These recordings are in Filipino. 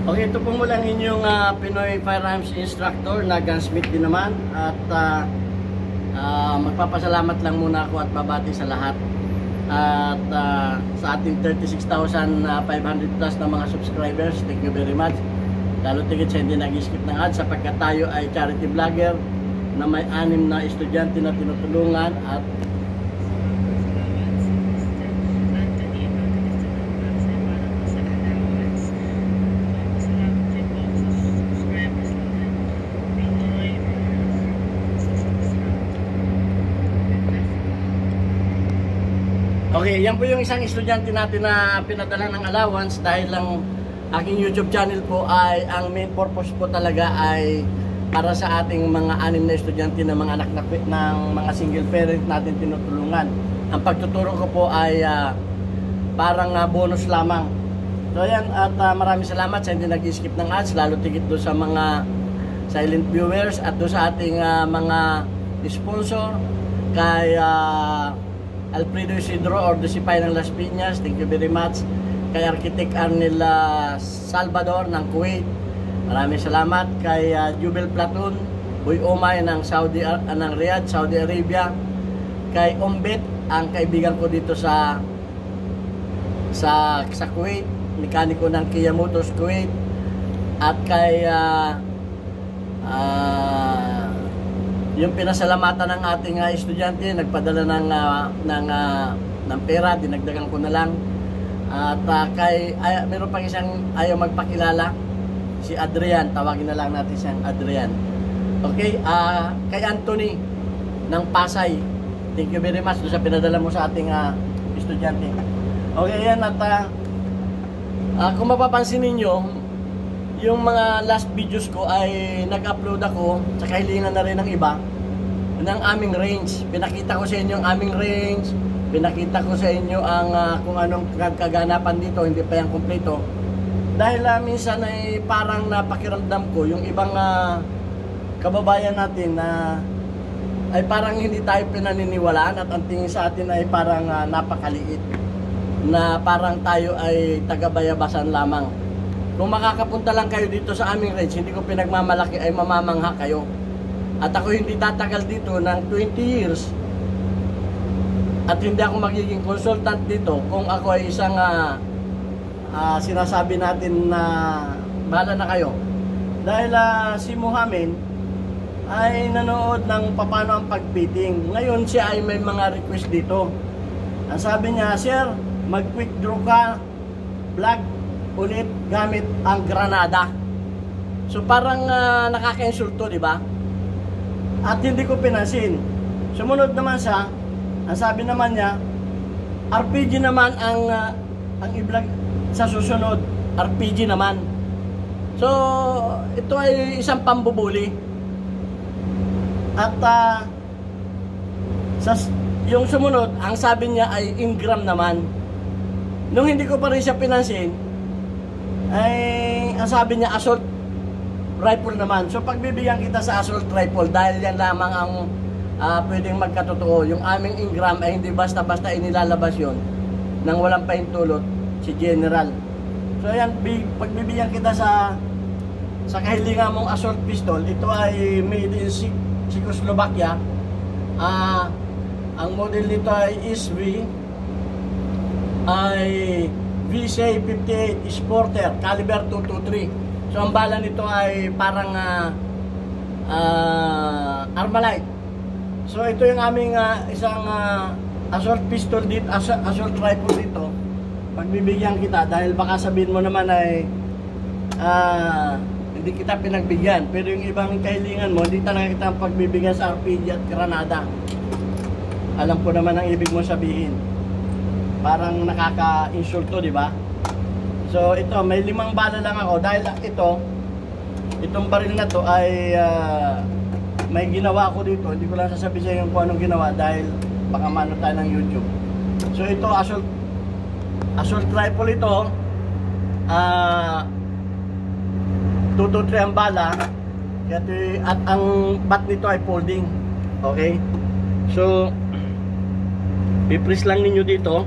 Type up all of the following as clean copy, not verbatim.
Okay, ito po mula ninyong Pinoy Firearms Instructor na gunsmith din naman. At magpapasalamat lang muna ako at babati sa lahat. At sa ating 36,500 plus na mga subscribers, thank you very much. Lalo tigit sa hindi nag-skip ng ads sapagkat tayo ay charity vlogger na may 6 na estudyante na tinutulungan. At okay, yan po yung isang estudyante natin na pinadala ng allowance dahil lang aking YouTube channel po ay ang main purpose po talaga ay para sa ating mga 6 na estudyante na mga anak ng mga single parent natin tinutulungan. Ang pagtuturo ko po ay parang bonus lamang. So yan, at maraming salamat sa hindi nag-skip ng ads, lalo tigit doon sa mga silent viewers at doon sa ating mga sponsor kay Alfredo Isidro or the Sipay ng Las Piñas, thank you very much. Kay Architect Arnel Salvador ng Kuwait, maraming salamat. Kay Jubel Platoon Boy Omay ng ng Riyadh, Saudi Arabia. Kay Ombet, ang kaibigan ko dito sa Kuwait, mekaniko ng Kia Motors Kuwait. At kay yung pinasalamatan ng ating estudyante, nagpadala ng pera, dinagdagan ko na lang. At meron pang isang ayaw magpakilala, si Adrian, tawagin na lang natin siyang Adrian. Okay, kay Anthony ng Pasay, thank you very much doon sa pinadala mo sa ating estudyante. Okay, yan. At kung mapapansin ninyo, yung mga last videos ko ay nag-upload ako sa kahilingan na rin ng iba ng aming range. Pinakita ko sa inyo ang aming range, pinakita ko sa inyo ang kung anong kaganapan dito, hindi pa yan kumpleto. Dahil minsan ay parang napakiramdam ko yung ibang kababayan natin na ay parang hindi tayo pinaniniwalaan at ang tingin sa atin ay parang napakaliit, na parang tayo ay taga-bayabasan lamang. Kung makakapunta lang kayo dito sa aming range, hindi ko pinagmamalaki, ay mamamangha kayo. At ako hindi tatagal dito ng 20 years. At hindi ako magiging consultant dito kung ako ay isang sinasabi natin na bahala na kayo. Dahil si Muhammad ay nanood ng paano ang pagbiting. Ngayon siya ay may mga request dito. Ang sabi niya, sir, mag-quick draw ka, vlog ulit gamit ang granada. So parang nakaka-insulto, di ba? At hindi ko pinansin. Sumunod naman siya, ang sabi naman niya, RPG naman ang i-vlog sa susunod. RPG naman. So ito ay isang pambubuli. At yung sumunod, ang sabi niya ay Ingram naman. Nung hindi ko pa rin siya pinansin, ay ang sabi niya assault rifle naman. So pagbibigyan kita sa assault rifle dahil yan lamang ang pwedeng magkatotoo. Yung aming Ingram ay hindi basta-basta inilalabas yon nang walang pahintulot si General. So ayan, pagbibigyan kita sa kahilingan mong assault pistol. Ito ay made in Czechoslovakia. Ang model nito ay SV ay VC58 Sporter caliber 223. So ang bala nito ay parang Armalite. So ito yung aming isang assault pistol dito, assault rifle dito. Pagbibigyan kita dahil baka sabihin mo naman ay hindi kita pinagbigyan. Pero yung ibang kahilingan mo, hindi talaga kita pagbibigyan sa RPG at granada. Alam ko naman ang ibig mo sabihin. Parang nakaka-insulto, di ba? So ito, may 5 bala lang ako dahil itong baril na to ay may ginawa ko dito. Hindi ko lang sasabihin sa inyo kung anong ginawa dahil baka mano tayo ng YouTube. So ito, assault rifle ito. 223 ang bala. At ang bat nito ay folding. Okay? So i-press lang ninyo dito.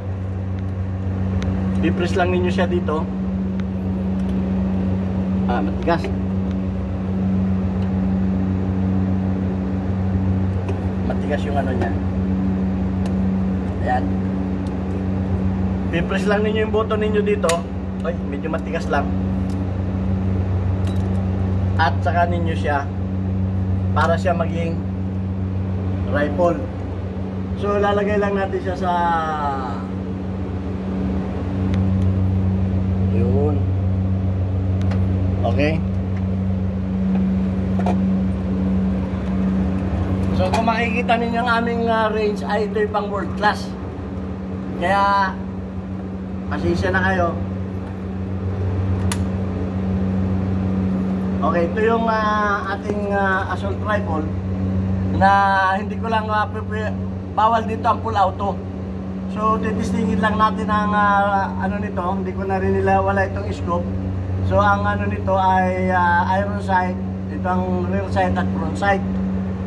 I-press lang ninyo siya dito. Matigas. Matigas yung ano niya. Ayan. Pipress lang ninyo yung button ninyo dito. Ay, medyo matigas lang. At saka ninyo siya para siya maging rifle. So lalagay lang natin siya sa yun. Okay. So kung makikita ninyo ang aming range ay ito yung pang world class. Kaya pasensya na kayo. Okay, ito yung ating assault rifle na hindi ko lang bawal dito ang full auto. So titistingin lang natin ang ano nito, hindi ko na rin nila wala itong scope. So ang ano nito ay iron sight, ito ang rear sight at front sight.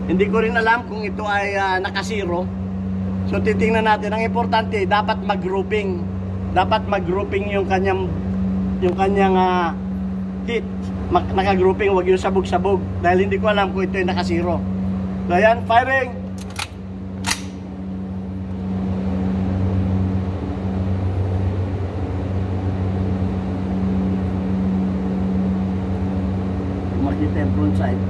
Hindi ko rin alam kung ito ay naka-zero. So titingnan natin, ang importante dapat mag-grouping. Dapat mag-grouping yung kanyang hit. Naka-grouping, huwag yung sabog-sabog dahil hindi ko alam kung ito ay naka-zero. So ayan, firing. Makita yung front side.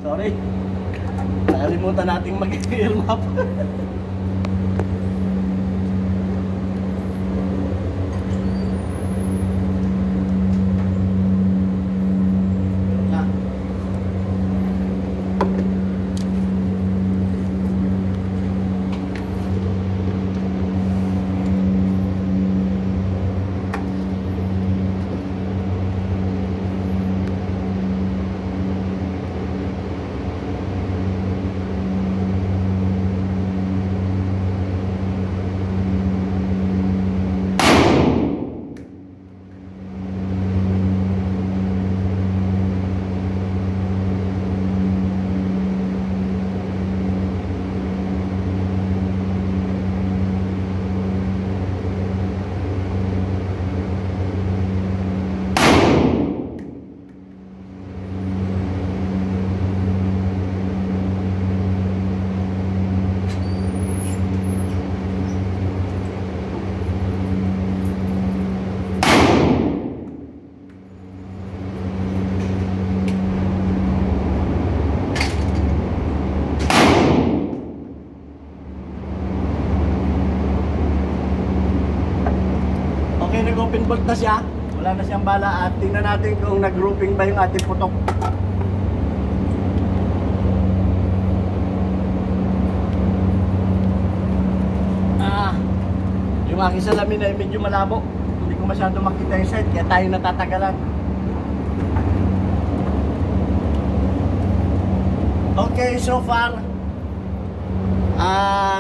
Sorry, nakalimutan nating mag-earmap. Okay, nag-open bolt na siya. Wala na siyang bala at tingnan natin kung nag-grouping ba yung ating putok. Yung aking salamin ay medyo malabo. Hindi ko masyado makita yung sight kaya tayo natatagalan. Okay, so far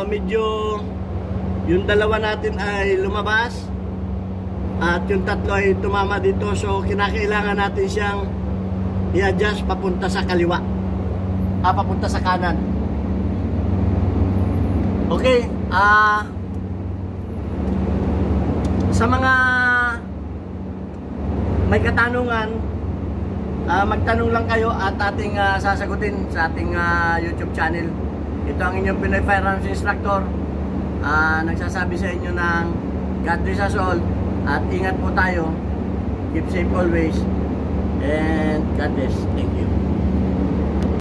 medyo yung dalawa natin ay lumabas at yung tatlo ay tumama dito, so kinakailangan natin siyang i-adjust papunta sa kaliwa, papunta sa kanan. Okay, sa mga may katanungan, magtanong lang kayo at ating sasagutin sa ating YouTube channel. Ito ang inyong Pinoy Firearms Instructor, nagsasabi sa inyo ng God bless us all. At ingat po tayo. Keep safe always. And God bless. Thank you.